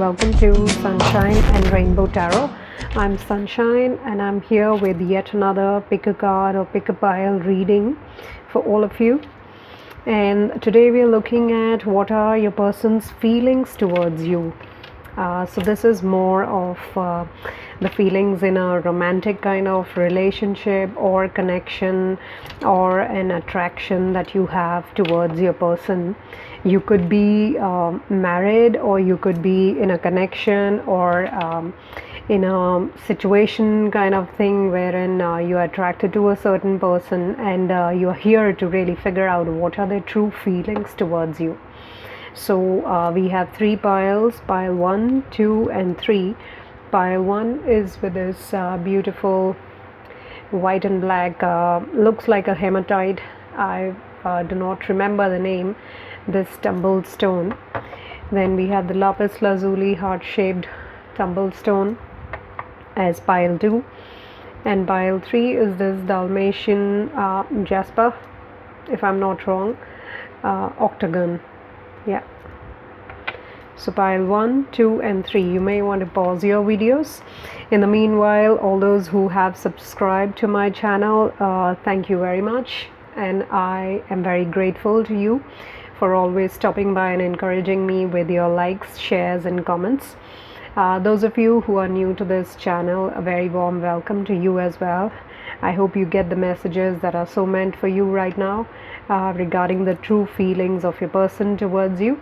welcome to Sunshine and Rainbow Tarot. I'm Sunshine and I'm here with yet another pick a card or pick a pile reading for all of you. And today we are looking at what are your person's feelings towards you. So this is more of the feelings in a romantic kind of relationship or connection or an attraction that you have towards your person. You could be married, or you could be in a connection or in a situation kind of thing wherein you are attracted to a certain person, and you are here to really figure out what are their true feelings towards you. So we have three piles, pile 1, 2 and 3. Pile 1 is with this beautiful white and black, looks like a hematite. I do not remember the name, this tumbled stone. Then we have the lapis lazuli heart-shaped tumbled stone as pile 2. And pile 3 is this Dalmatian jasper, if I'm not wrong, octagon. Yeah. So pile 1, 2 and 3. You may want to pause your videos. In the meanwhile, all those who have subscribed to my channel, thank you very much, and I am very grateful to you for always stopping by and encouraging me with your likes, shares and comments. Those of you who are new to this channel, a very warm welcome to you as well. I hope you get the messages that are so meant for you right now regarding the true feelings of your person towards you.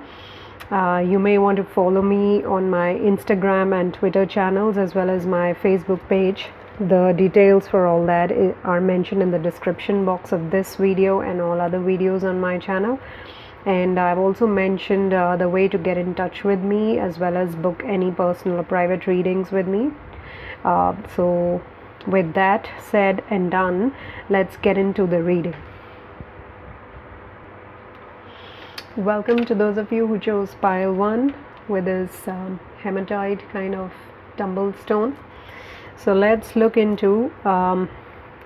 You may want to follow me on my Instagram and Twitter channels as well as my Facebook page. The details for all that are mentioned in the description box of this video and all other videos on my channel. And I've also mentioned the way to get in touch with me as well as book any personal or private readings with me. So with that said and done, let's get into the reading. Welcome to those of you who chose pile 1 with this hematite kind of tumbled stone. So let's look into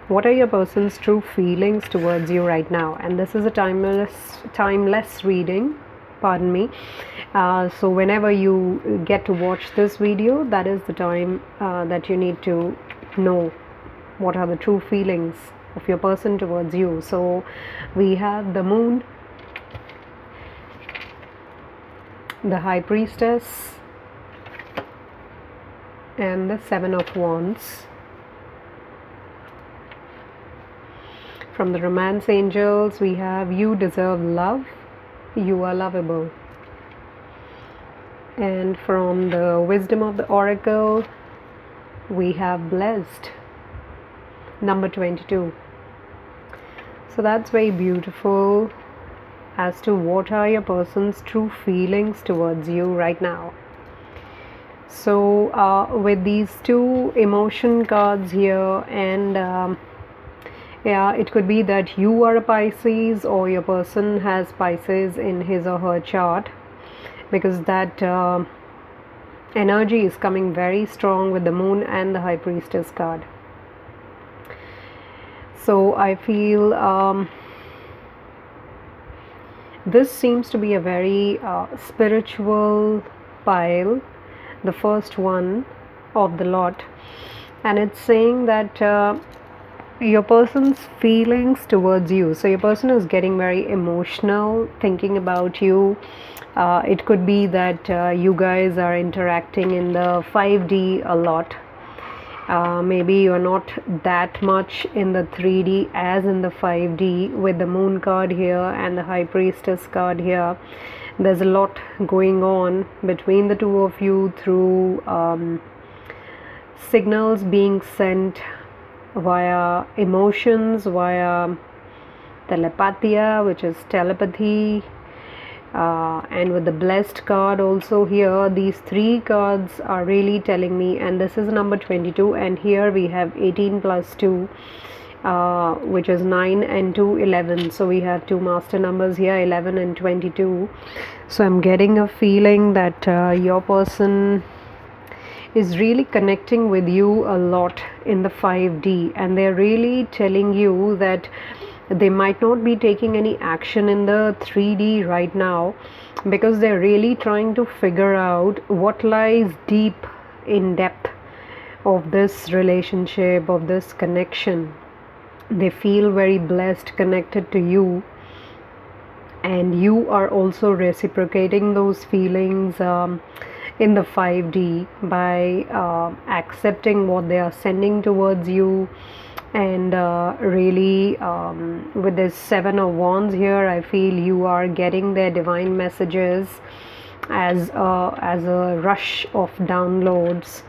what are your person's true feelings towards you right now. And this is a timeless reading, pardon me. So whenever you get to watch this video, that is the time that you need to know what are the true feelings of your person towards you. So we have the moon, the high priestess and the 7 of wands. From the romance angels we have you deserve love, you are lovable. And from the wisdom of the oracle we have blessed, number 22. So that's very beautiful as to what are your person's true feelings towards you right now. So with these two emotion cards here, and yeah, it could be that you are a Pisces or your person has Pisces in his or her chart, because that energy is coming very strong with the moon and the high priestess card. So I feel this seems to be a very spiritual pile, the first one of the lot, and it's saying that your person's feelings towards you. So your person is getting very emotional thinking about you. It could be that you guys are interacting in the 5D a lot. Maybe you're not that much in the 3D as in the 5D with the moon card here and the high priestess card here. There's a lot going on between the two of you through signals being sent via emotions, via telepathia, which is telepathy. And with the blessed card also here, these three cards are really telling me, and this is number 22, and here we have 18 plus 2, which is 9 and 2, 11. So we have two master numbers here, 11 and 22. So I'm getting a feeling that your person is really connecting with you a lot in the 5D, and they're really telling you that They might not be taking any action in the 3D right now because they're really trying to figure out what lies deep in depth of this relationship, of this connection. They feel very blessed, connected to you, and you are also reciprocating those feelings in the 5D by accepting what they are sending towards you. And really, with this 7 of Wands here, I feel you are getting their divine messages as a rush of downloads,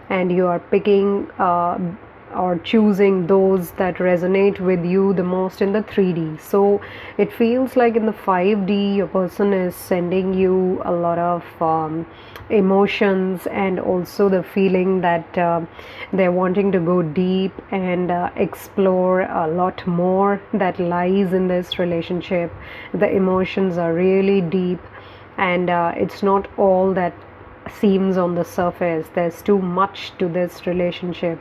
and you are picking or choosing those that resonate with you the most in the 3D. So it feels like in the 5D your person is sending you a lot of emotions, and also the feeling that they're wanting to go deep and explore a lot more that lies in this relationship. The emotions are really deep, and it's not all that seems on the surface. There's too much to this relationship.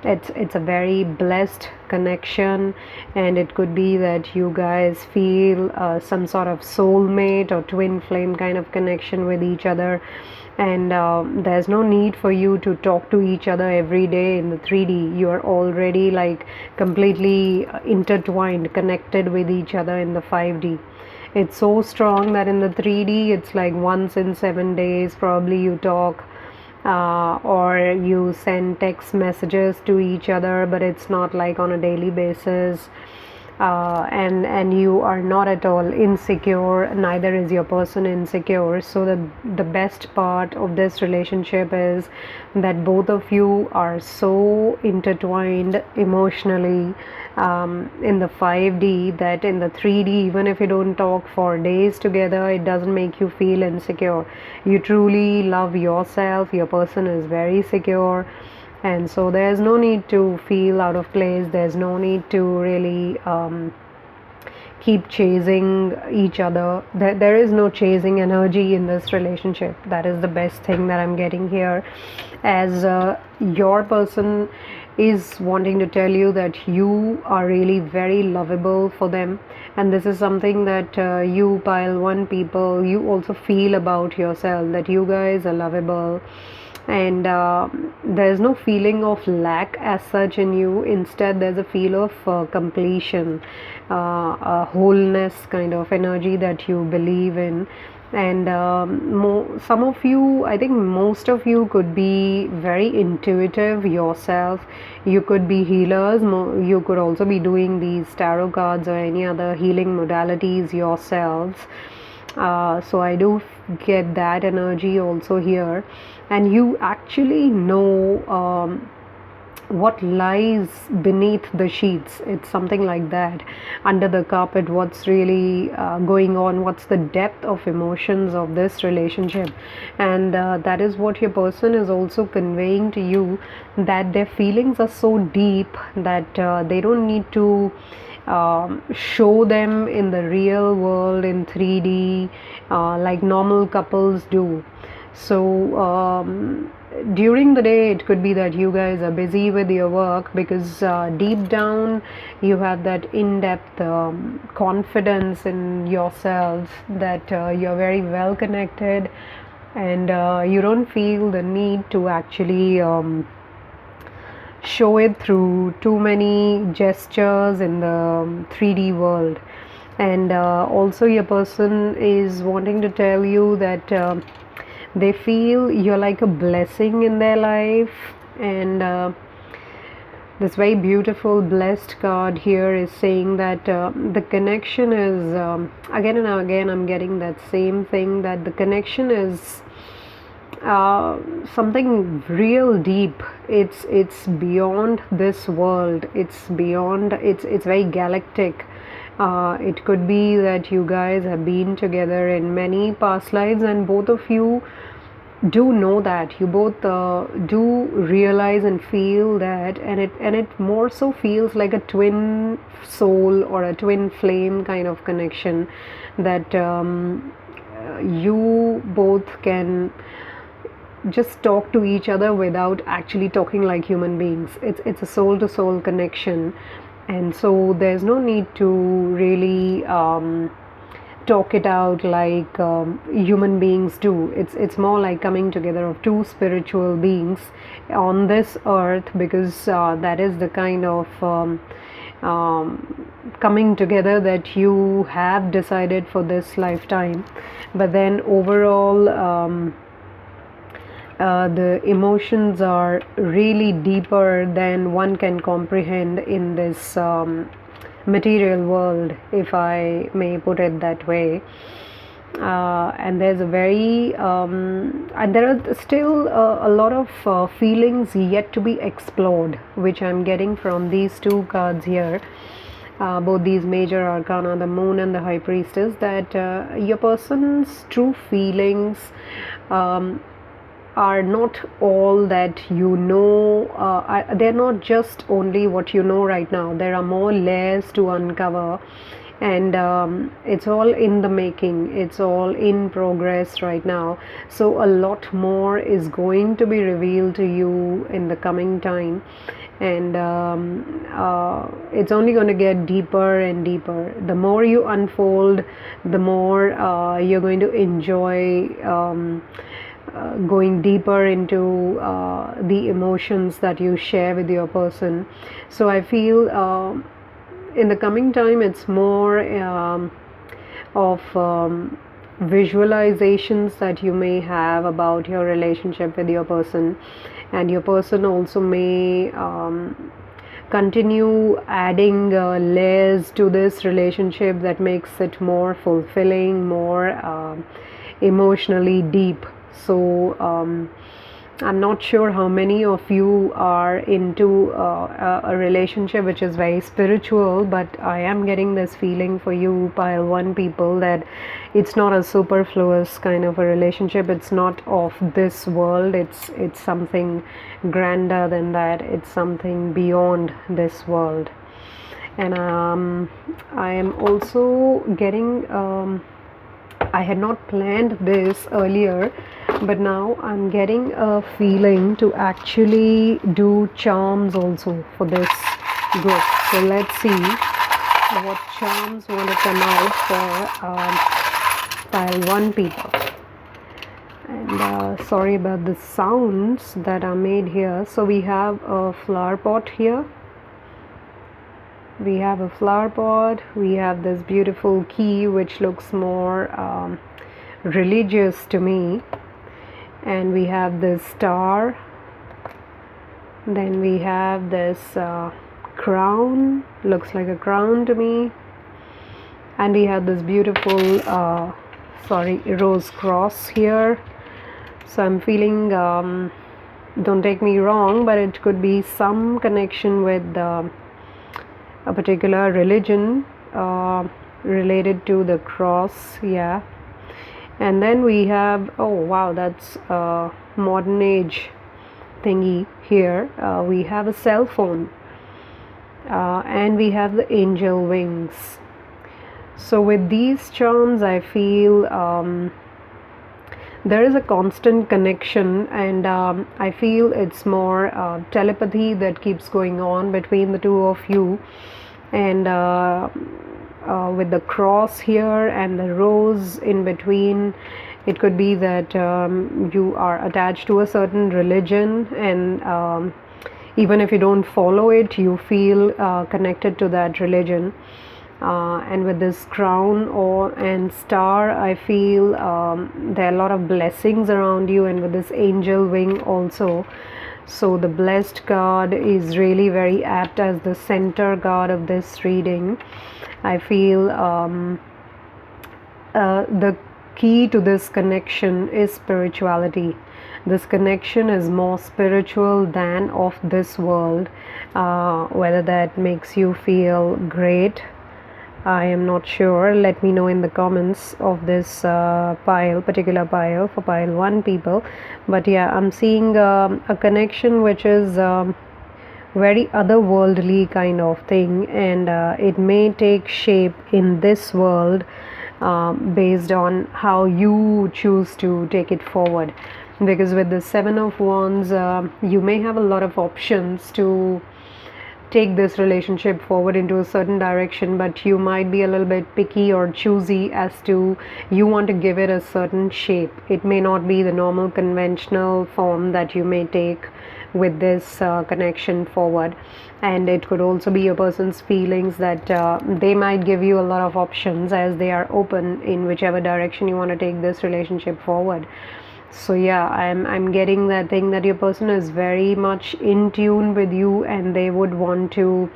It's a very blessed connection, and it could be that you guys feel some sort of soulmate or twin flame kind of connection with each other, and there's no need for you to talk to each other every day in the 3D. You are already like completely intertwined, connected with each other in the 5D. It's so strong that in the 3D it's like once in 7 days probably you talk, or you send text messages to each other, but it's not like on a daily basis. And you are not at all insecure, neither is your person insecure. So the best part of this relationship is that both of you are so intertwined emotionally in the 5D, that in the 3D, even if you don't talk for days together, it doesn't make you feel insecure. You truly love yourself, your person is very secure, and so there's no need to feel out of place. There's no need to really keep chasing each other. There is no chasing energy in this relationship. That is the best thing that I'm getting here, as your person is wanting to tell you that you are really very lovable for them, and this is something that you pile 1 people, you also feel about yourself, that you guys are lovable, and there's no feeling of lack as such in you. Instead, there's a feel of completion, a wholeness kind of energy that you believe in. And some of you, I think most of you, could be very intuitive yourself. You could be healers. You could also be doing these tarot cards or any other healing modalities yourselves. So I do get that energy also here, and you actually know what lies beneath the sheets. It's something like that, under the carpet, what's really going on, what's the depth of emotions of this relationship. And that is what your person is also conveying to you, that their feelings are so deep that they don't need to show them in the real world in 3D like normal couples do. So during the day it could be that you guys are busy with your work, because deep down you have that in-depth confidence in yourselves, that you're very well connected, and you don't feel the need to actually show it through too many gestures in the 3D world. And also your person is wanting to tell you that they feel you're like a blessing in their life, and this very beautiful blessed card here is saying that the connection is again and again I'm getting that same thing, that the connection is something real deep. It's beyond this world. It's beyond. It's very galactic. It could be that you guys have been together in many past lives, and both of you do know that. You both do realize and feel that, and it more so feels like a twin soul or a twin flame kind of connection, that you both can just talk to each other without actually talking like human beings. It's a soul to soul connection, and so there's no need to really talk it out like human beings do. It's more like coming together of two spiritual beings on this earth, because that is the kind of coming together that you have decided for this lifetime. But then overall, the emotions are really deeper than one can comprehend in this material world, if I may put it that way. And there's a very and there are still a lot of feelings yet to be explored, which I'm getting from these two cards here. Both these major arcana, the moon and the high priestess, that your person's true feelings are not all that you know. They're not just only what you know right now. There are more layers to uncover, and it's all in the making, it's all in progress right now. So a lot more is going to be revealed to you in the coming time, and it's only going to get deeper and deeper. The more you unfold, the more you're going to enjoy going deeper into the emotions that you share with your person. So I feel in the coming time it's more of visualizations that you may have about your relationship with your person, and your person also may continue adding layers to this relationship that makes it more fulfilling, more emotionally deep. So I'm not sure how many of you are into a relationship which is very spiritual, but I am getting this feeling for you, pile 1 people, that it's not a superfluous kind of a relationship. It's not of this world. It's something grander than that. It's something beyond this world. And I am also getting I had not planned this earlier, but now I'm getting a feeling to actually do charms also for this group. So let's see what charms want to come out for pile 1 people. And sorry about the sounds that are made here. So we have a flower pot here. We have a flower pot. We have this beautiful key which looks more religious to me, and we have this star. Then we have this crown, looks like a crown to me, and we have this beautiful rose cross here. So I'm feeling, don't take me wrong, but it could be some connection with a particular religion related to the cross. Yeah. And then we have, oh wow, that's a modern age thingy here. We have a cell phone, and we have the angel wings. So with these charms, I feel there is a constant connection, and I feel it's more telepathy that keeps going on between the two of you. And with the cross here and the rose in between, it could be that you are attached to a certain religion, and even if you don't follow it, you feel connected to that religion. And with this crown and star, I feel there are a lot of blessings around you, and with this angel wing also. So the blessed card is really very apt as the center card of this reading. I feel the key to this connection is spirituality. This connection is more spiritual than of this world. Whether that makes you feel great, I am not sure. Let me know in the comments of this particular pile for pile 1 people. But yeah, I'm seeing a connection which is very otherworldly kind of thing, and it may take shape in this world based on how you choose to take it forward. Because with the 7 of Wands, you may have a lot of options to take this relationship forward into a certain direction, but you might be a little bit picky or choosy as to you want to give it a certain shape. It may not be the normal conventional form that you may take with this connection forward, and it could also be a person's feelings that they might give you a lot of options as they are open in whichever direction you want to take this relationship forward. So yeah, I'm getting that thing that your person is very much in tune with you, and they would want to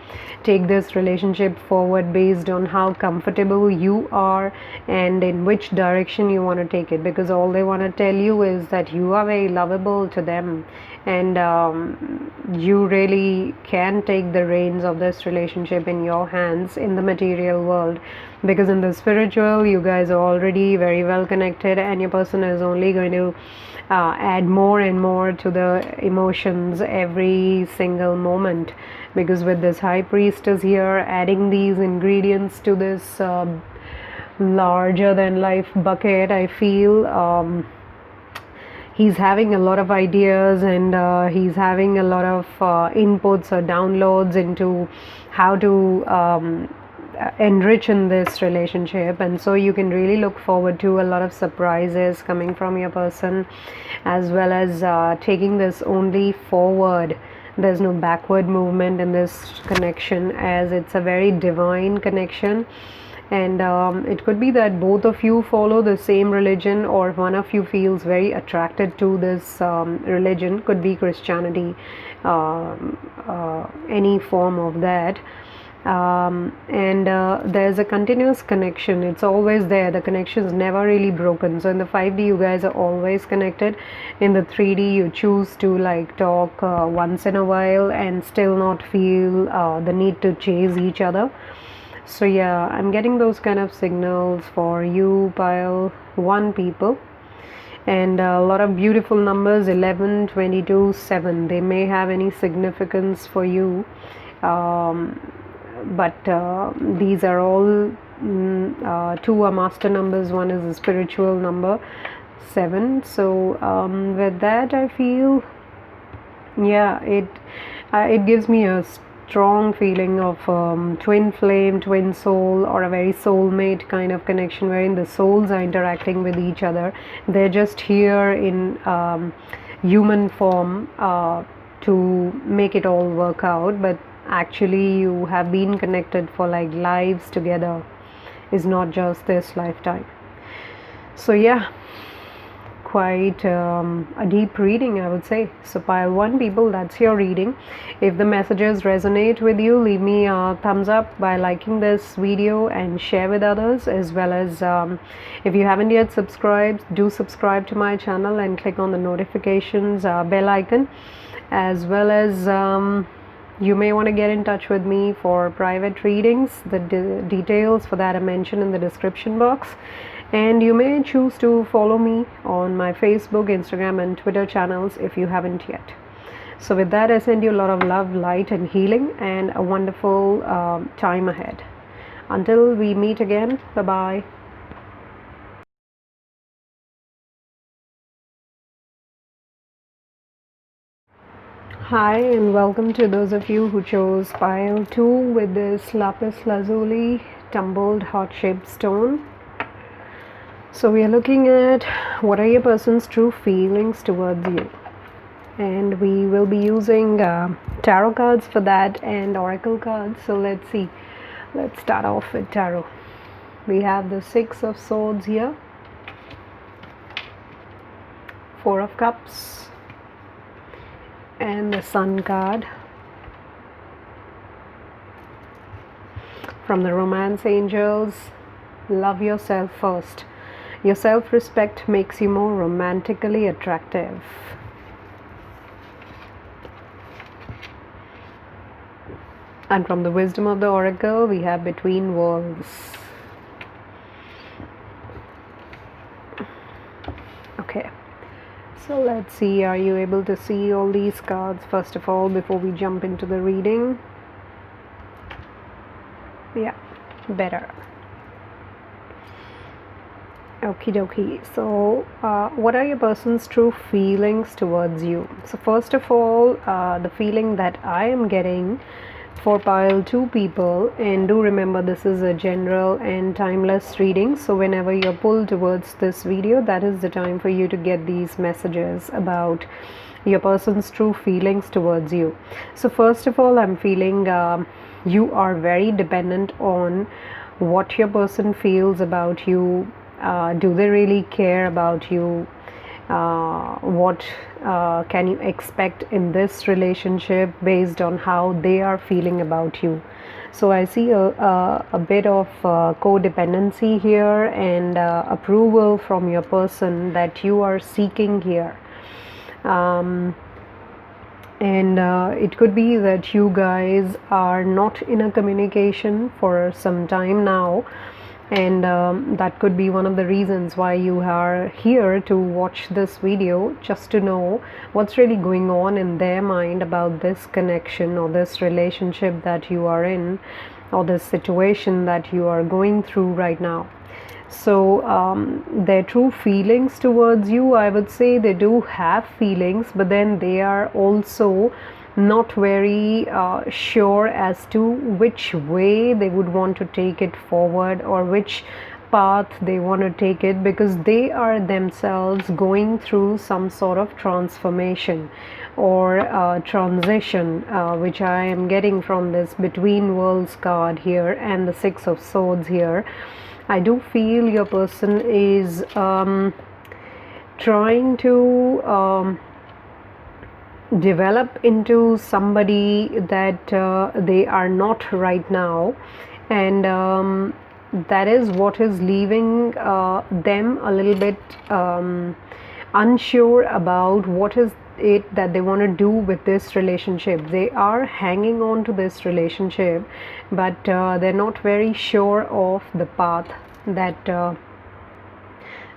take this relationship forward based on how comfortable you are and in which direction you want to take it, because all they want to tell you is that you are very lovable to them, and you really can take the reins of this relationship in your hands in the material world, because in the spiritual you guys are already very well connected, and your person is only going to add more and more to the emotions every single moment, because with this high priestess here adding these ingredients to this larger than life bucket, I feel he's having a lot of ideas, and he's having a lot of inputs or downloads into how to enrich in this relationship. And so you can really look forward to a lot of surprises coming from your person, as well as taking this only forward. There's no backward movement in this connection, as it's a very divine connection. And it could be that both of you follow the same religion, or one of you feels very attracted to this religion. Could be Christianity, any form of that. And there's a continuous connection. It's always there. The connection is never really broken. So in the 5D you guys are always connected. In the 3D you choose to like talk once in a while and still not feel the need to chase each other. So yeah, I'm getting those kind of signals for you pile 1 people. And a lot of beautiful numbers, 11, 22, 7. They may have any significance for you. But these are all 2 are master numbers, 1 is a spiritual number, 7. So with that I feel, yeah, it gives me a strong feeling of twin flame, twin soul, or a very soulmate kind of connection, wherein the souls are interacting with each other. They're just here in human form to make it all work out, but actually you have been connected for like lives together. Is not just this lifetime. So yeah, quite a deep reading, I would say. So pile 1 people, that's your reading. If the messages resonate with you, leave me a thumbs up by liking this video and share with others, as well as if you haven't yet subscribed, do subscribe to my channel and click on the notifications bell icon, as well as you may want to get in touch with me for private readings. The details for that are mentioned in the description box. And you may choose to follow me on my Facebook, Instagram and Twitter channels if you haven't yet. So with that, I send you a lot of love, light and healing, and a wonderful time ahead. Until we meet again, bye-bye. Hi, and welcome to those of you who chose pile 2 with this lapis lazuli tumbled heart-shaped stone. So we are looking at what are your person's true feelings towards you, and we will be using tarot cards for that and oracle cards. So let's see. Let's start off with tarot. We have the 6 of swords here, 4 of cups, and the sun card. From the romance angels, love yourself first. Your self-respect makes you more romantically attractive. And from the wisdom of the oracle, we have between worlds. Okay. So let's see, are you able to see all these cards first of all before we jump into the reading? Yeah, better. Okie dokie. So what are your person's true feelings towards you? So first of all, the feeling that I am getting for pile 2 people. And do remember, this is a general and timeless reading, so whenever you're pulled towards this video, that is the time for you to get these messages about your person's true feelings towards you. So first of all, I'm feeling you are very dependent on what your person feels about you. Do they really care about you? What can you expect in this relationship based on how they are feeling about you? So I see a bit of codependency here and approval from your person that you are seeking here. And it could be that you guys are not in a communication for some time now, and that could be one of the reasons why you are here to watch this video, just to know what's really going on in their mind about this connection or this relationship that you are in, or this situation that you are going through right now. So their true feelings towards you, I would say they do have feelings, but then they are also not very sure as to which way they would want to take it forward, or which path they want to take it, because they are themselves going through some sort of transformation or transition, which I am getting from this Between Worlds card here and the Six of Swords here. I do feel your person is trying to develop into somebody that they are not right now, and that is what is leaving them a little bit unsure about what is it that they want to do with this relationship. They are hanging on to this relationship, but they're not very sure of the path that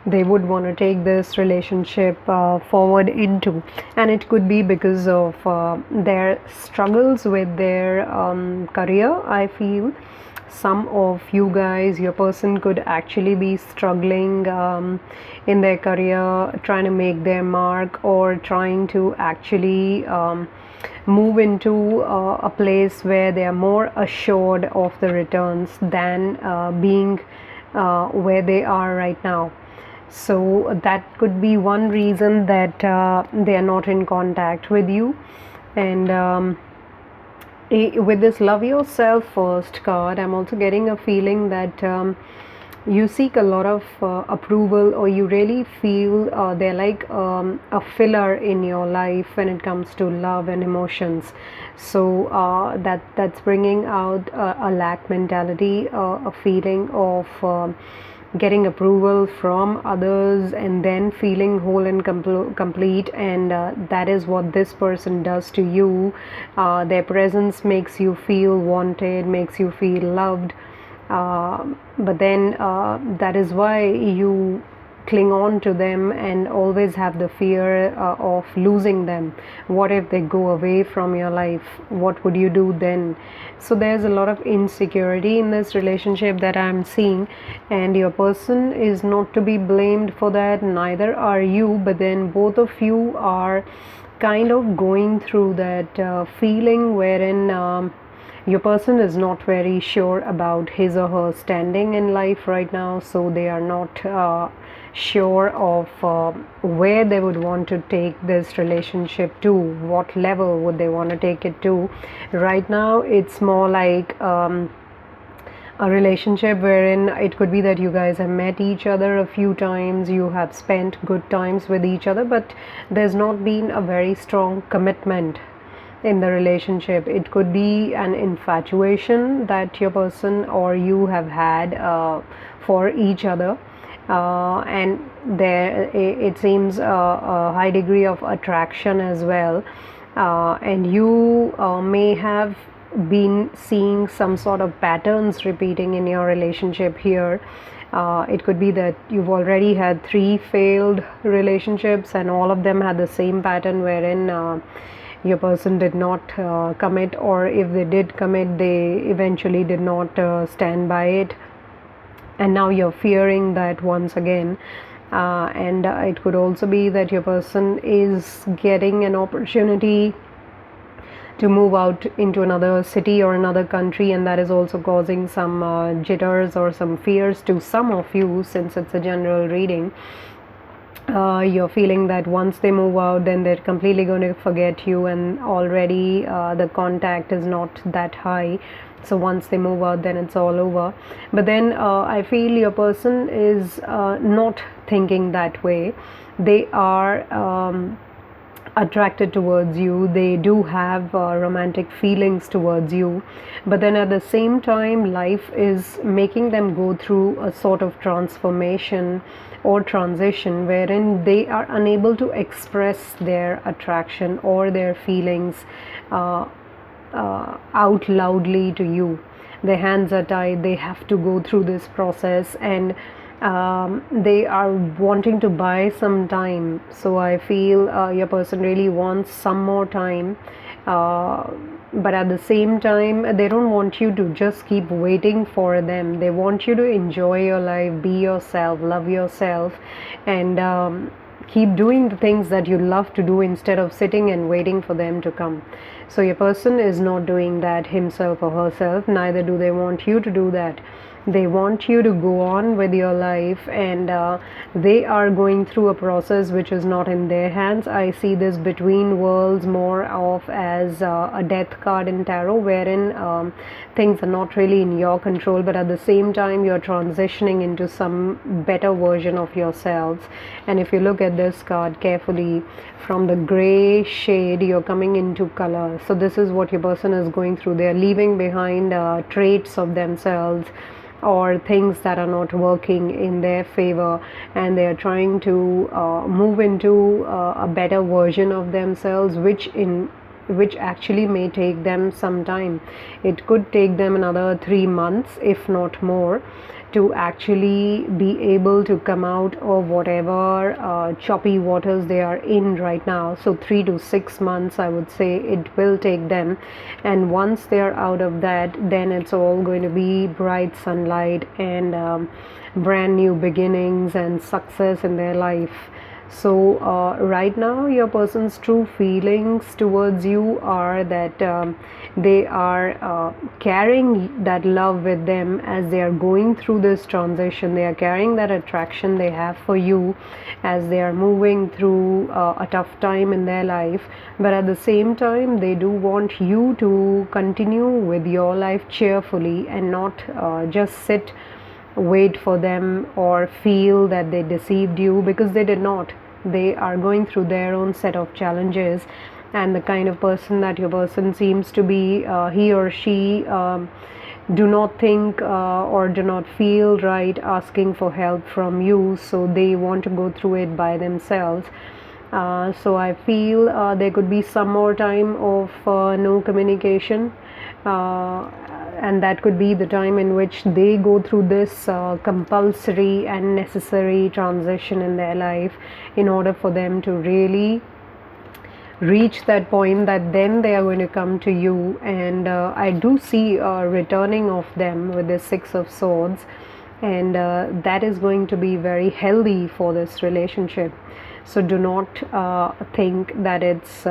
they would want to take this relationship forward into. And it could be because of their struggles with their career. I feel some of you guys, your person could actually be struggling in their career, trying to make their mark, or trying to actually move into a place where they are more assured of the returns than being where they are right now. So that could be one reason that they are not in contact with you. And with this Love Yourself First card, I'm also getting a feeling that you seek a lot of approval, or you really feel they're like a filler in your life when it comes to love and emotions. So that's bringing out a lack mentality, a feeling of getting approval from others and then feeling whole and complete, and that is what this person does to you. Their presence makes you feel wanted, makes you feel loved, but then that is why you cling on to them and always have the fear of losing them. What if they go away from your life? What would you do then? So there's a lot of insecurity in this relationship that I'm seeing, and your person is not to be blamed for that, neither are you, but then both of you are kind of going through that feeling wherein your person is not very sure about his or her standing in life right now. So they are not sure of where they would want to take this relationship to, what level would they want to take it to. Right now it's more like a relationship wherein it could be that you guys have met each other a few times, you have spent good times with each other, but there's not been a very strong commitment in the relationship. It could be an infatuation that your person or you have had for each other, and there it seems a high degree of attraction as well, and you may have been seeing some sort of patterns repeating in your relationship here. It could be that you've already had 3 failed relationships, and all of them had the same pattern wherein your person did not commit, or if they did commit, they eventually did not stand by it, and now you're fearing that once again. And it could also be that your person is getting an opportunity to move out into another city or another country, and that is also causing some jitters or some fears to some of you, since it's a general reading. You're feeling that once they move out, then they're completely going to forget you, and already the contact is not that high. So once they move out, then it's all over. But then I feel your person is not thinking that way. They are attracted towards you. They do have romantic feelings towards you, but then at the same time life is making them go through a sort of transformation or transition wherein they are unable to express their attraction or their feelings out loudly to you. Their hands are tied, they have to go through this process, and they are wanting to buy some time. So I feel your person really wants some more time, but at the same time they don't want you to just keep waiting for them. They want you to enjoy your life, be yourself, love yourself, and keep doing the things that you love to do instead of sitting and waiting for them to come. So your person is not doing that himself or herself, neither do they want you to do that. They want you to go on with your life, and they are going through a process which is not in their hands. I see this between worlds more of as a death card in tarot, wherein things are not really in your control, but at the same time you're transitioning into some better version of yourselves. And if you look at this card carefully, from the gray shade you're coming into color. So this is what your person is going through. They're leaving behind traits of themselves or things that are not working in their favor, and they are trying to move into a better version of themselves, which actually may take them some time. It could take them another 3 months, if not more, to actually be able to come out of whatever choppy waters they are in right now. So 3 to 6 months, I would say, it will take them. And once they are out of that, then it's all going to be bright sunlight and brand new beginnings and success in their life. So right now your person's true feelings towards you are that they are carrying that love with them as they are going through this transition. They are carrying that attraction they have for you as they are moving through a tough time in their life, but at the same time they do want you to continue with your life cheerfully and not just wait for them or feel that they deceived you, because they did not. They are going through their own set of challenges, and the kind of person that your person seems to be, he or she do not think or do not feel right asking for help from you, so they want to go through it by themselves. So I feel there could be some more time of no communication, and that could be the time in which they go through this compulsory and necessary transition in their life in order for them to really reach that point that then they are going to come to you. And I do see a returning of them with the Six of Swords, and that is going to be very healthy for this relationship. So do not think that it's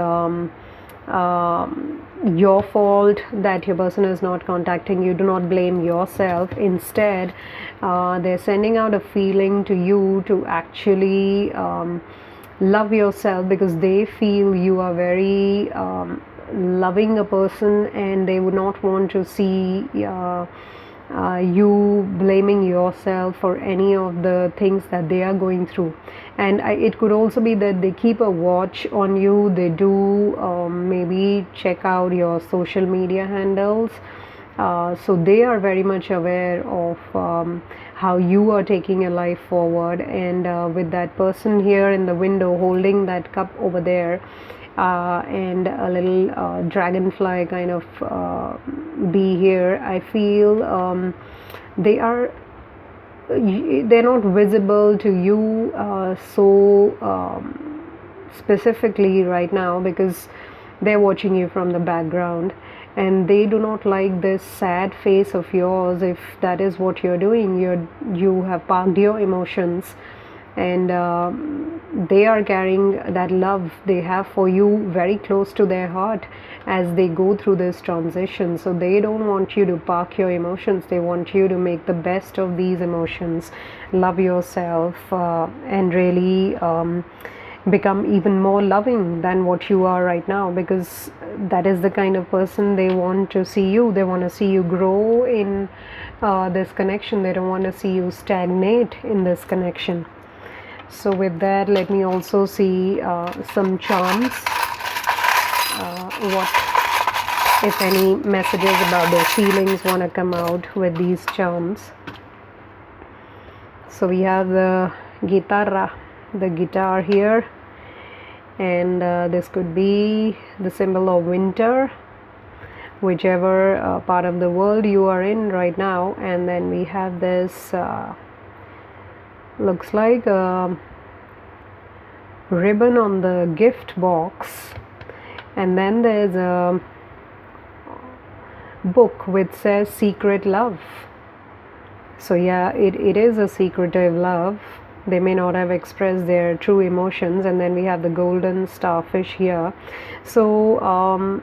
your fault that your person is not contacting you. Do not blame yourself. Instead, they're sending out a feeling to you to actually love yourself, because they feel you are very loving a person, and they would not want to see you blaming yourself for any of the things that they are going through. And it could also be that they keep a watch on you. They do maybe check out your social media handles, so they are very much aware of how you are taking your life forward. And with that person here in the window holding that cup over there, and a little dragonfly kind of bee here, I feel they're not visible to you so specifically right now, because they're watching you from the background, and they do not like this sad face of yours. If that is what you're doing, you have parked your emotions, and they are carrying that love they have for you very close to their heart as they go through this transition. So they don't want you to park your emotions, they want you to make the best of these emotions, love yourself, and really become even more loving than what you are right now, because that is the kind of person they want to see you. They want to see you grow in this connection. They don't want to see you stagnate in this connection. So with that, let me also see some charms. What, if any, messages about their feelings want to come out with these charms. So we have the guitarra, the guitar here, and this could be the symbol of winter, whichever part of the world you are in right now. And then we have this looks like a ribbon on the gift box, and then there's a book which says secret love. So yeah, it is a secretive love. They may not have expressed their true emotions. And then we have the golden starfish here. So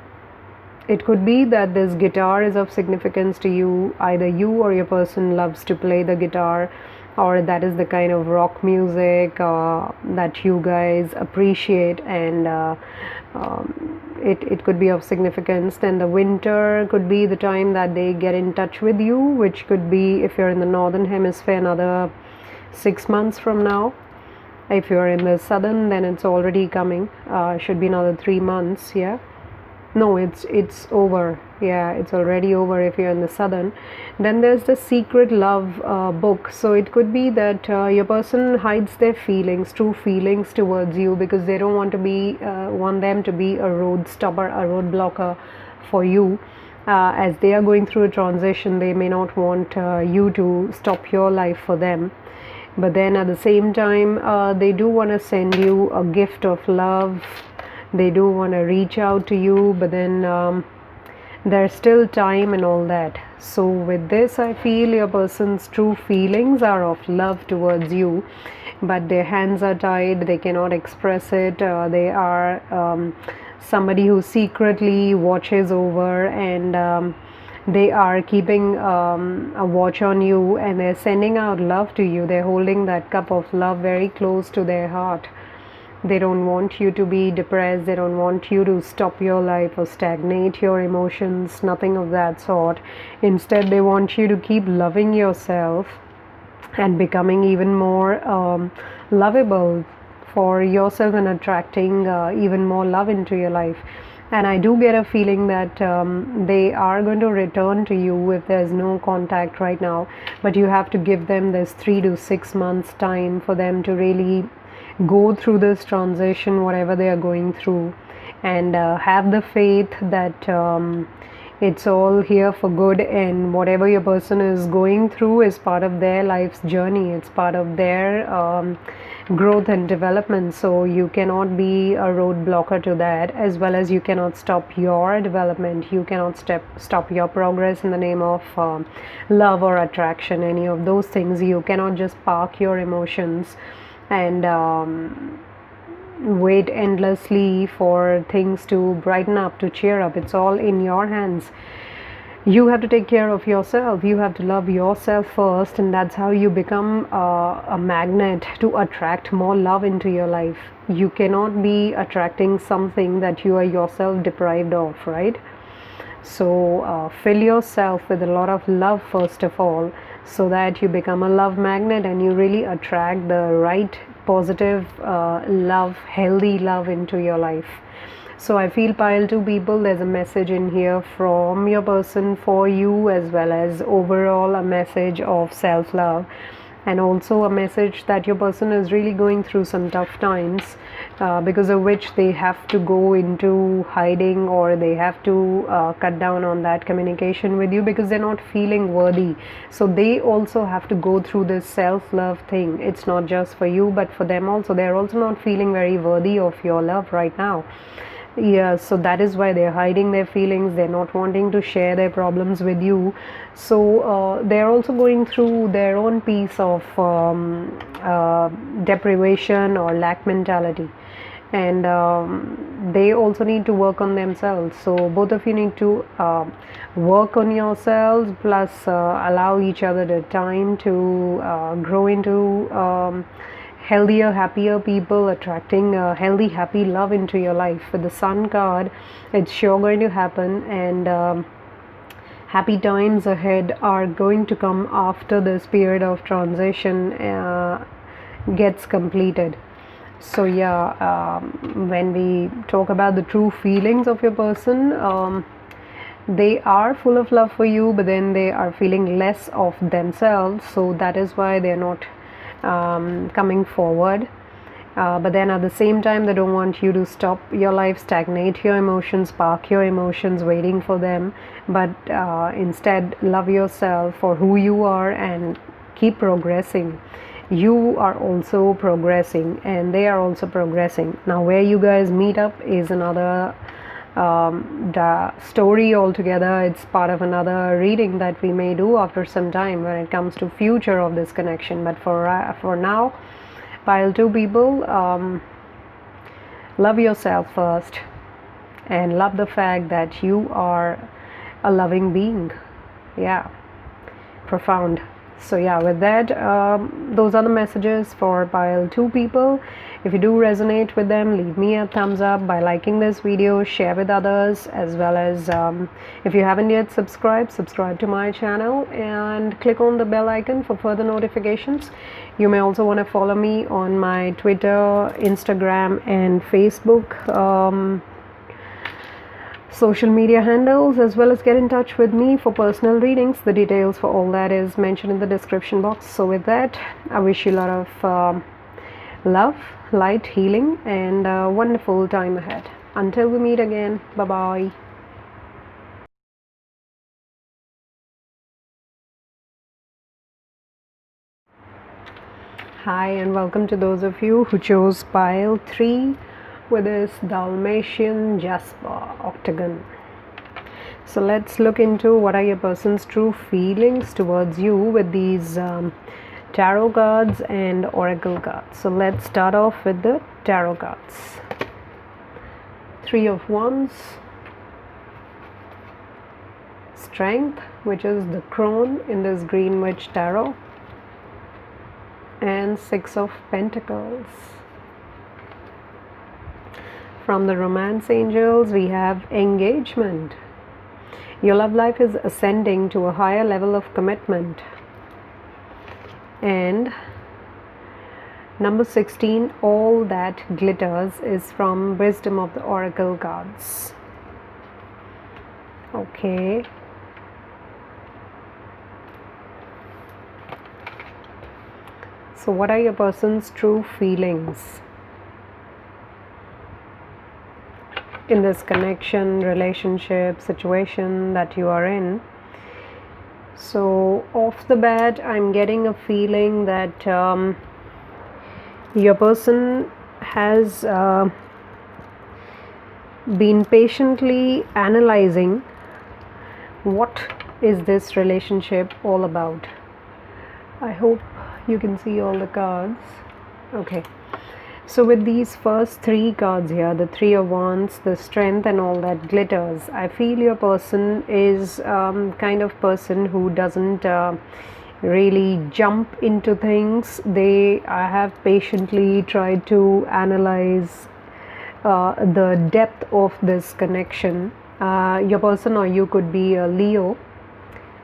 it could be that this guitar is of significance to you. Either you or your person loves to play the guitar, or that is the kind of rock music that you guys appreciate, and it could be of significance. Then the winter could be the time that they get in touch with you, which could be, if you're in the northern hemisphere, another 6 months from now. If you're in the southern, then it's already coming. Should be another 3 months. Yeah, no, it's over. Yeah, it's already over if you're in the southern. Then there's the secret love book. So it could be that your person hides their feelings, true feelings towards you, because they don't want to be want them to be a road stopper, a roadblocker for you. As they are going through a transition, they may not want you to stop your life for them. But then at the same time, they do want to send you a gift of love. They do want to reach out to you, but then there's still time and all that. So with this, I feel your person's true feelings are of love towards you, but their hands are tied. They cannot express it. They are somebody who secretly watches over, and they are keeping a watch on you, and they're sending out love to you. They're holding that cup of love very close to their heart. They don't want you to be depressed. They don't want you to stop your life or stagnate your emotions, nothing of that sort. Instead, they want you to keep loving yourself and becoming even more lovable for yourself, and attracting even more love into your life. And I do get a feeling that they are going to return to you if there's no contact right now, but you have to give them this 3 to 6 months time for them to really go through this transition, whatever they are going through, and have the faith that it's all here for good, and whatever your person is going through is part of their life's journey. It's part of their growth and development. So you cannot be a roadblocker to that, as well as you cannot stop your development. You cannot stop your progress in the name of love or attraction, any of those things. You cannot just park your emotions and wait endlessly for things to brighten up, to cheer up. It's all in your hands. You have to take care of yourself. You have to love yourself first, and that's how you become a magnet to attract more love into your life. You cannot be attracting something that you are yourself deprived of, right? So fill yourself with a lot of love first of all, so that you become a love magnet and you really attract the right positive love, healthy love into your life. So I feel, pile 2 people, there's a message in here from your person for you, as well as overall a message of self-love, and also a message that your person is really going through some tough times, because of which they have to go into hiding, or they have to cut down on that communication with you, because they're not feeling worthy. So they also have to go through this self-love thing. It's not just for you, but for them also. They're also not feeling very worthy of your love right now. Yeah, so that is why they're hiding their feelings. They're not wanting to share their problems with you. So they're also going through their own piece of deprivation or lack mentality. And they also need to work on themselves. So both of you need to work on yourselves, plus allow each other the time to grow into healthier, happier people, attracting healthy, happy love into your life. With the Sun card, it's sure going to happen, and happy times ahead are going to come after this period of transition gets completed. So yeah, when we talk about the true feelings of your person, they are full of love for you, but then they are feeling less of themselves, so that is why they're not coming forward. But then at the same time, they don't want you to stop your life, stagnate your emotions, park your emotions waiting for them, but instead love yourself for who you are and keep progressing. You are also progressing and they are also progressing. Now where you guys meet up is another the story altogether. It's part of another reading that we may do after some time when it comes to future of this connection. But for now, pile 2 people, love yourself first and love the fact that you are a loving being. Yeah, profound. So yeah, with that, those are the messages for pile 2 people. If you do resonate with them, leave me a thumbs up by liking this video, share with others, as well as if you haven't yet subscribe to my channel and click on the bell icon for further notifications. You may also want to follow me on my Twitter, Instagram and Facebook social media handles, as well as get in touch with me for personal readings. The details for all that is mentioned in the description box. So with that, I wish you a lot of love, light, healing, and a wonderful time ahead. Until we meet again, bye bye. Hi, and welcome to those of you who chose pile 3 with this Dalmatian Jasper octagon. So let's look into what are your person's true feelings towards you with these tarot cards and oracle cards. So let's start off with the tarot cards. 3 of Wands, Strength, which is the crone in this Green Witch tarot, and 6 of Pentacles. From the Romance Angels, we have Engagement. Your love life is ascending to a higher level of commitment. And number 16, All That Glitters, is from Wisdom of the Oracle cards. Okay. So what are your person's true feelings in this connection, relationship, situation that you are in? So off the bat, I'm getting a feeling that your person has been patiently analyzing what is this relationship all about. I hope you can see all the cards. Okay. So with these first 3 cards here, the 3 of Wands, the Strength, and All That Glitters, I feel your person is kind of person who doesn't really jump into things. They have patiently tried to analyze the depth of this connection. Your person, or you, could be a Leo,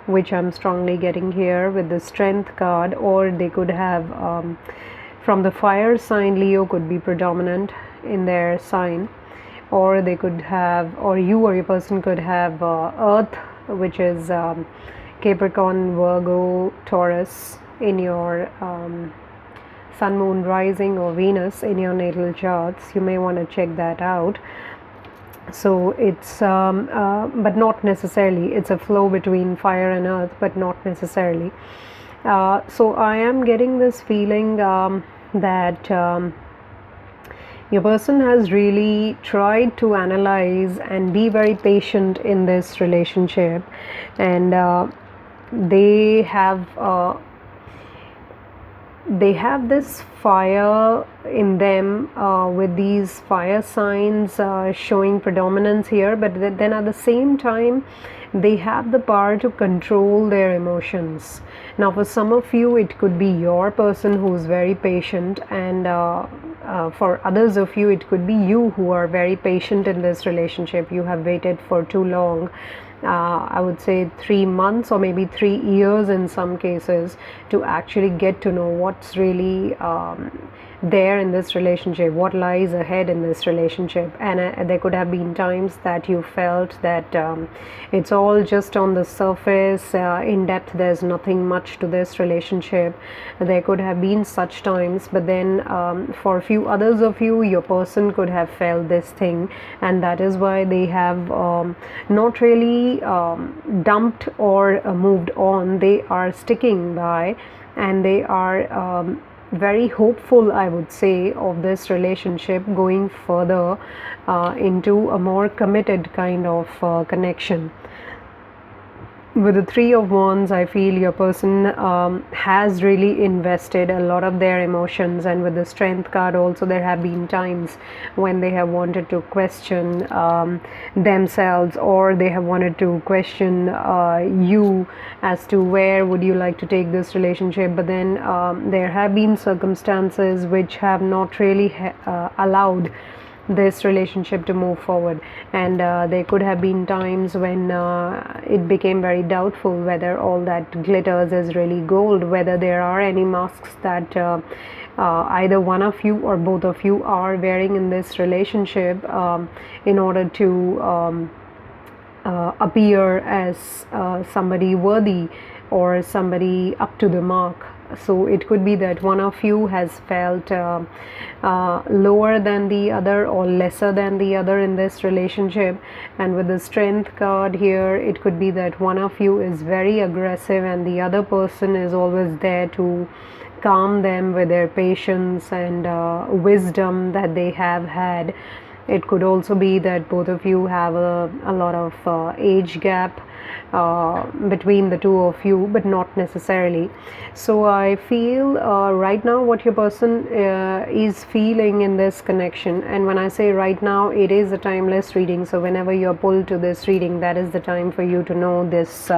which I'm strongly getting here with the Strength card, or they could have from the fire sign. Leo could be predominant in their sign, or they could have, or you or your person could have Earth, which is Capricorn, Virgo, Taurus in your Sun, Moon, Rising, or Venus in your natal charts. You may want to check that out. So it's but not necessarily, it's a flow between fire and earth, but not necessarily. So I am getting this feeling that Your person has really tried to analyze and be very patient in this relationship, and they have this fire in them, with these fire signs showing predominance here, but then at the same time they have the power to control their emotions. Now for some of you it could be your person who's very patient, and for others of you it could be you who are very patient in this relationship. You have waited for too long, I would say 3 months or maybe 3 years in some cases, to actually get to know what's really there in this relationship, what lies ahead in this relationship. And there could have been times that you felt that it's all just on the surface, in depth, there's nothing much to this relationship. There could have been such times, but then for a few others of you, your person could have felt this thing, and that is why they have not really dumped or moved on. They are sticking by, and they are very hopeful, I would say, of this relationship going further into a more committed kind of connection. With the Three of Wands, I feel your person has really invested a lot of their emotions, and with the Strength card also, there have been times when they have wanted to question themselves, or they have wanted to question you as to where would you like to take this relationship, but then there have been circumstances which have not really allowed this relationship to move forward, and there could have been times when it became very doubtful whether all that glitters is really gold, whether there are any masks that either one of you or both of you are wearing in this relationship in order to appear as somebody worthy or somebody up to the mark. So it could be that one of you has felt lower than the other or lesser than the other in this relationship. And with the Strength card here, it could be that one of you is very aggressive and the other person is always there to calm them with their patience and wisdom that they have had. It could also be that both of you have a lot of age gap between the two of you, but not necessarily. So I feel right now what your person is feeling in this connection, and when I say right now, it is a timeless reading, so whenever you're pulled to this reading, that is the time for you to know this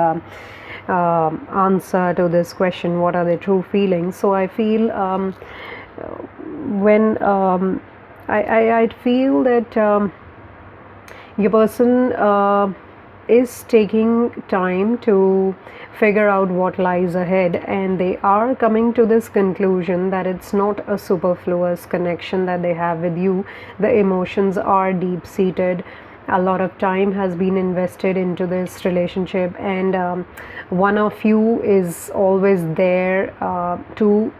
answer to this question, what are the true feelings. So I feel when I feel that your person is taking time to figure out what lies ahead, and they are coming to this conclusion that it's not a superfluous connection that they have with you. The emotions are deep-seated. A lot of time has been invested into this relationship, and one of you is always there to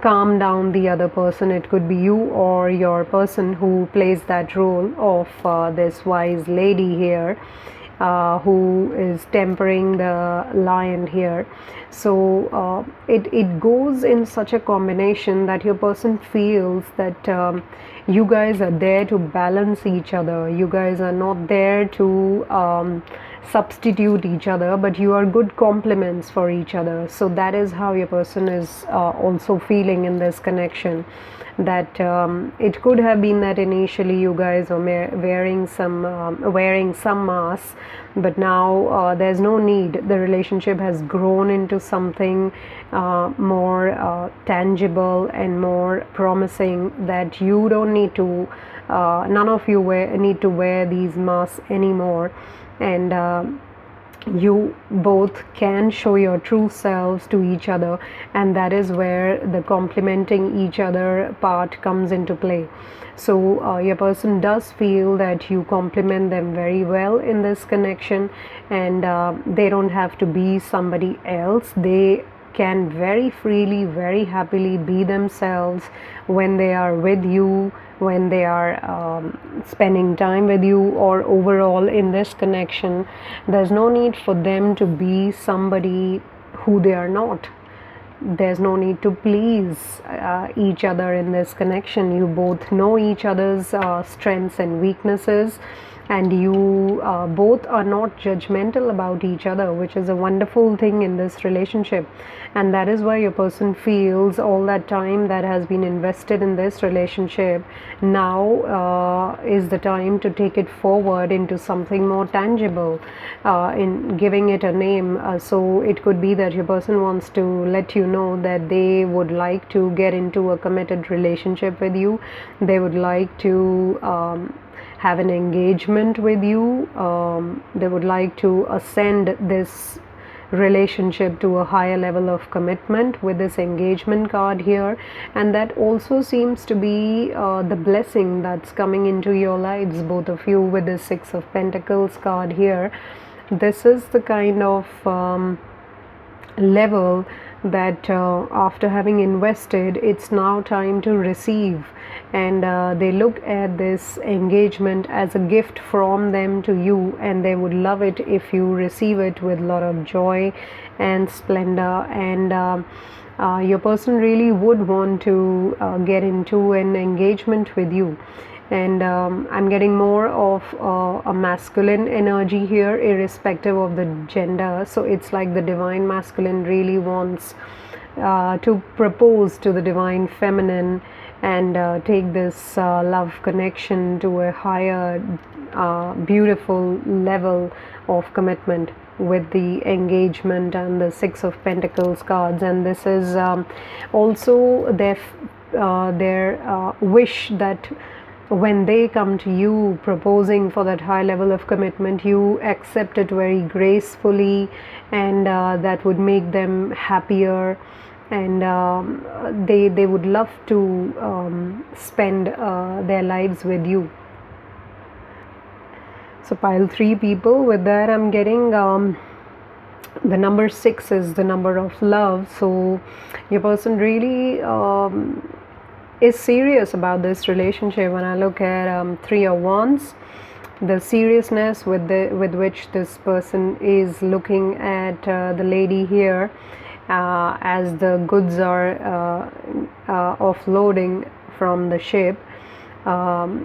calm down the other person. It could be you or your person who plays that role of this wise lady here, who is tempering the lion here. So it goes in such a combination that your person feels that you guys are there to balance each other. You guys are not there to substitute each other, but you are good complements for each other. So that is how your person is also feeling in this connection, that it could have been that initially you guys are wearing some masks, but now there's no need. The relationship has grown into something more tangible and more promising, that you don't need to none of you need to wear these masks anymore, and you both can show your true selves to each other, and that is where the complementing each other part comes into play. So your person does feel that you complement them very well in this connection, and they don't have to be somebody else. They can very freely, very happily be themselves when they are with you, when they are spending time with you, or overall in this connection. There's no need for them to be somebody who they are not. there's no need to please each other in this connection. You both know each other's strengths and weaknesses, and you both are not judgmental about each other, which is a wonderful thing in this relationship. And that is why your person feels all that time that has been invested in this relationship now is the time to take it forward into something more tangible, in giving it a name. So it could be that your person wants to let you know that they would like to get into a committed relationship with you. They would like to have an engagement with you. They would like to ascend this relationship to a higher level of commitment with this engagement card here. And that also seems to be the blessing that's coming into your lives, both of you, with the Six of Pentacles card here. This is the kind of level that after having invested, it's now time to receive. And they look at this engagement as a gift from them to you, and they would love it if you receive it with a lot of joy and splendor. And your person really would want to get into an engagement with you. And I'm getting more of a masculine energy here, irrespective of the gender. So it's like the divine masculine really wants to propose to the divine feminine and take this love connection to a higher beautiful level of commitment with the engagement and the Six of Pentacles cards. And this is also their wish that when they come to you proposing for that high level of commitment, you accept it very gracefully, and that would make them happier. And they would love to spend their lives with you. So pile 3 people. With that, I'm getting the number 6 is the number of love. So your person really is serious about this relationship. When I look at 3 of Wands, the seriousness with which this person is looking at the lady here, as the goods are offloading from the ship,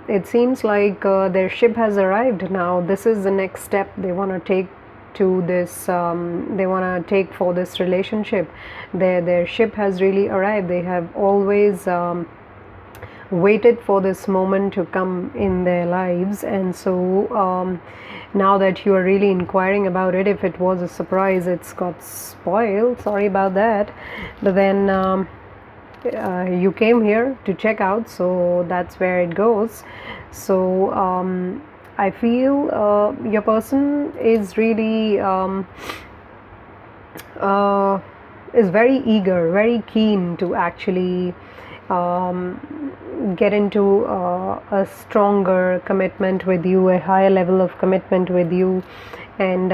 it seems like their ship has arrived now. This is the next step they want to take to this, they want to take for this relationship. Their ship has really arrived. They have always waited for this moment to come in their lives. And so now that you are really inquiring about it, if it was a surprise, it's got spoiled, sorry about that. But then you came here to check out, so that's where it goes. So I feel your person is really is very eager, very keen to actually get into a stronger commitment with you, a higher level of commitment with you. And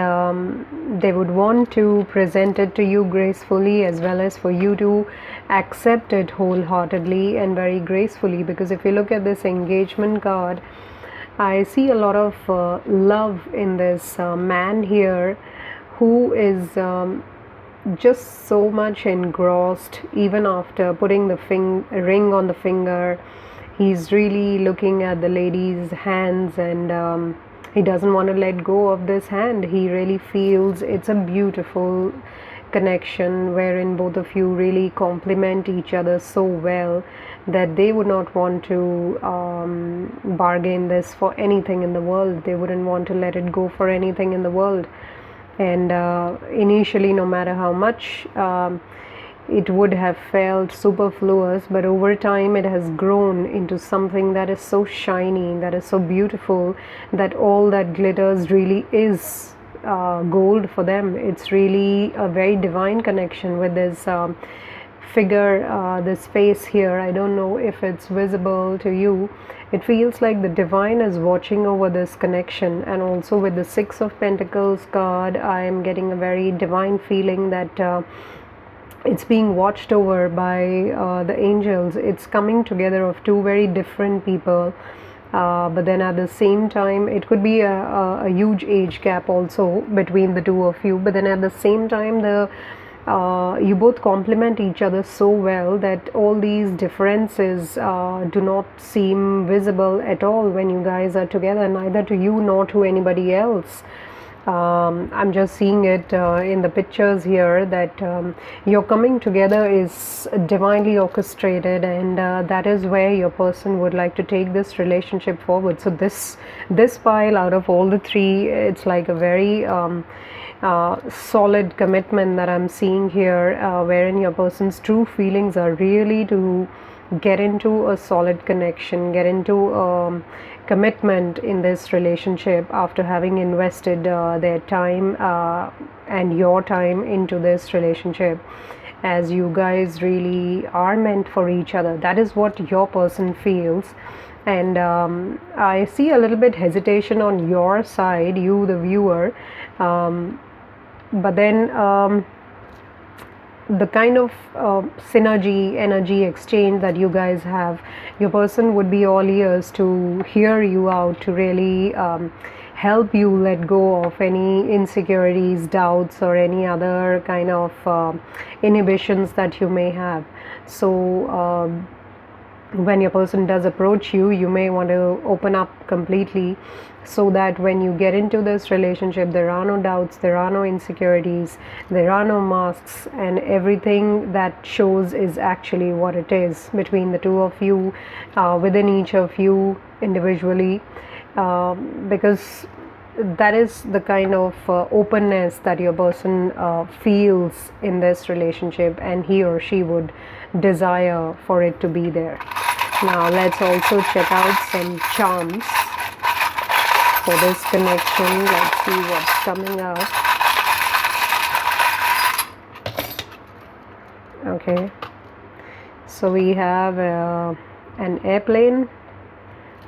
they would want to present it to you gracefully, as well as for you to accept it wholeheartedly and very gracefully. Because if you look at this engagement card, I see a lot of love in this man here, who is just so much engrossed. Even after putting the ring on the finger, he's really looking at the lady's hands, and he doesn't want to let go of this hand. He really feels it's a beautiful connection wherein both of you really complement each other so well that they would not want to bargain this for anything in the world. They wouldn't want to let it go for anything in the world. And initially, no matter how much it would have felt superfluous, but over time it has grown into something that is so shiny, that is so beautiful, that all that glitters really is gold for them. It's really a very divine connection with this figure, this face here. I don't know if it's visible to you. It feels like the divine is watching over this connection. And also with the Six of Pentacles card, I am getting a very divine feeling that it's being watched over by the angels. It's coming together of two very different people, but then at the same time it could be a huge age gap also between the two of you. But then at the same time, the you both complement each other so well that all these differences do not seem visible at all when you guys are together, neither to you nor to anybody else. I'm just seeing it in the pictures here that your coming together is divinely orchestrated, and that is where your person would like to take this relationship forward. So this pile, out of all the three, it's like a very solid commitment that I'm seeing here, wherein your person's true feelings are really to get into a solid connection, get into commitment in this relationship after having invested their time and your time into this relationship, as you guys really are meant for each other. That is what your person feels. And I see a little bit hesitation on your side, you the viewer, but then the kind of synergy, energy exchange that you guys have, your person would be all ears to hear you out, to really help you let go of any insecurities, doubts, or any other kind of inhibitions that you may have. So when your person does approach you, you may want to open up completely, so that when you get into this relationship, there are no doubts, there are no insecurities, there are no masks, and everything that shows is actually what it is between the two of you, within each of you individually, because that is the kind of openness that your person feels in this relationship, and he or she would desire for it to be there. Now let's also check out some charms for this connection. Let's see what's coming up. Okay, so we have an airplane.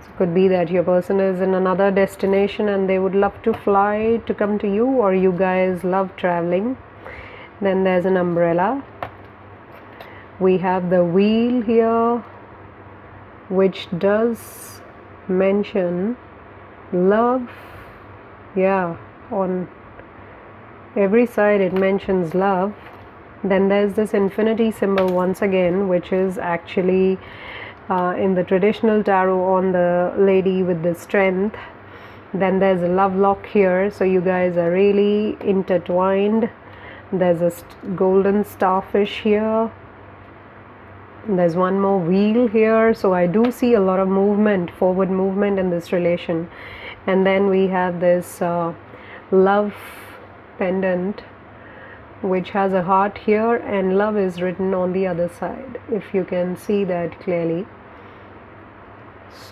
So it could be that your person is in another destination and they would love to fly to come to you, or you guys love traveling. Then there's an umbrella. We have the wheel here, which does mention love. Yeah, on every side it mentions love. Then there's this infinity symbol once again, which is actually in the traditional tarot on the lady with the strength. Then there's a love lock here, so you guys are really intertwined. There's a golden starfish here. There's one more wheel here, so I do see a lot of movement, forward movement in this relation. And then we have this love pendant, which has a heart here, and love is written on the other side, if you can see that clearly.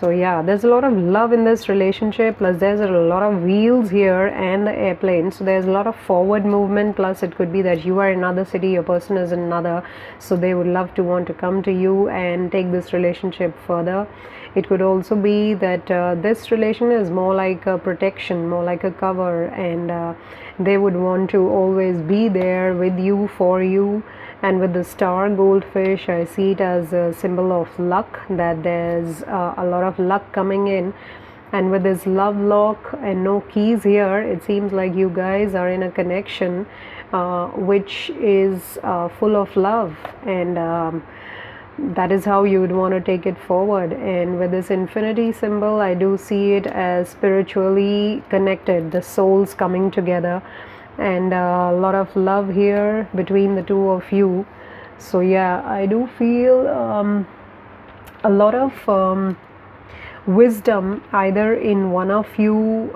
So yeah, there's a lot of love in this relationship, plus there's a lot of wheels here and the airplane, so there's a lot of forward movement. Plus it could be that you are in another city, your person is in another, so they would love to want to come to you and take this relationship further. It could also be that this relation is more like a protection, more like a cover, and they would want to always be there with you, for you. And with the star goldfish, I see it as a symbol of luck, that there's a lot of luck coming in. And with this love lock and no keys here, it seems like you guys are in a connection which is full of love, and that is how you would want to take it forward. And with this infinity symbol, I do see it as spiritually connected, the souls coming together, and a lot of love here between the two of you. So yeah, I do feel a lot of wisdom either in one of you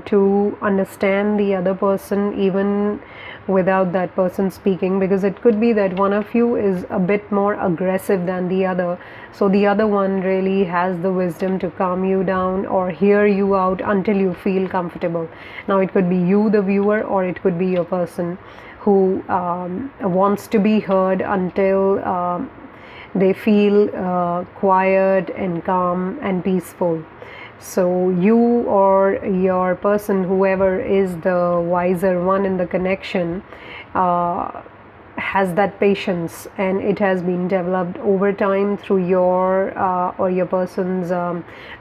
to understand the other person even without that person speaking, because it could be that one of you is a bit more aggressive than the other, so the other one really has the wisdom to calm you down or hear you out until you feel comfortable. Now it could be you the viewer, or it could be your person who wants to be heard until they feel quiet and calm and peaceful. So you or your person, whoever is the wiser one in the connection, has that patience, and it has been developed over time through your or your person's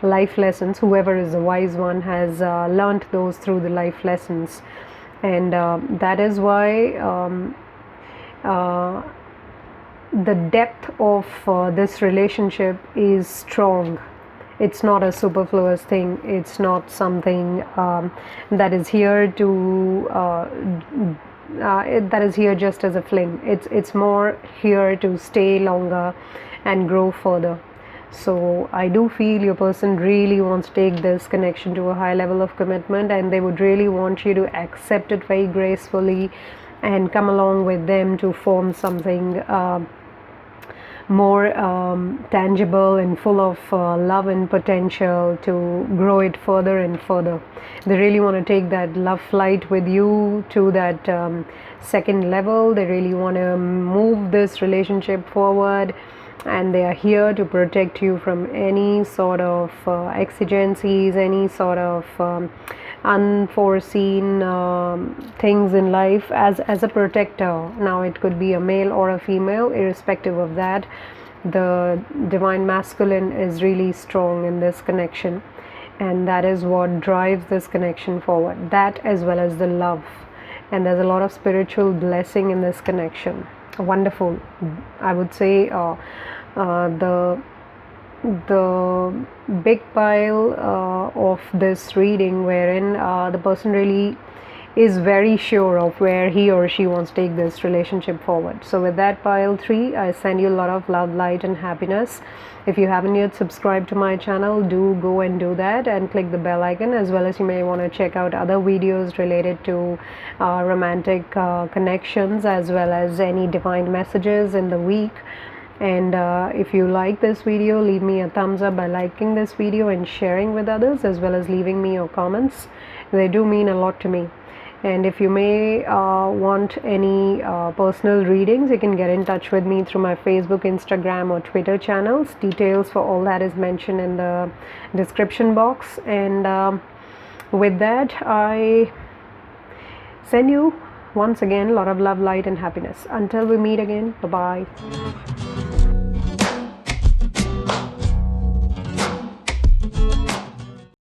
life lessons. Whoever is the wise one has learnt those through the life lessons, and that is why the depth of this relationship is strong. It's not a superfluous thing. It's not something that is here to that is here just as a fling. It's more here to stay longer and grow further. So I do feel your person really wants to take this connection to a high level of commitment, and they would really want you to accept it very gracefully and come along with them to form something more tangible and full of love and potential to grow it further and further. They really want to take that love flight with you to that second level. They really want to move this relationship forward, and they are here to protect you from any sort of exigencies, any sort of unforeseen things in life as a protector. Now it could be a male or a female, irrespective of that. The divine masculine is really strong in this connection, and that is what drives this connection forward, that as well as the love. And there's a lot of spiritual blessing in this connection. Wonderful. I would say the big pile of this reading, wherein the person really is very sure of where he or she wants to take this relationship forward. So with that, pile 3, I send you a lot of love, light and happiness. If you haven't yet subscribed to my channel, do go and do that, and click the bell icon, as well as you may want to check out other videos related to romantic connections, as well as any divine messages in the week. And if you like this video, leave me a thumbs up by liking this video and sharing with others, as well as leaving me your comments. They do mean a lot to me. And if you may want any personal readings, you can get in touch with me through my Facebook, Instagram or Twitter channels. Details for all that is mentioned in the description box. And with that, I send you once again a lot of love, light and happiness. Until we meet again, bye-bye.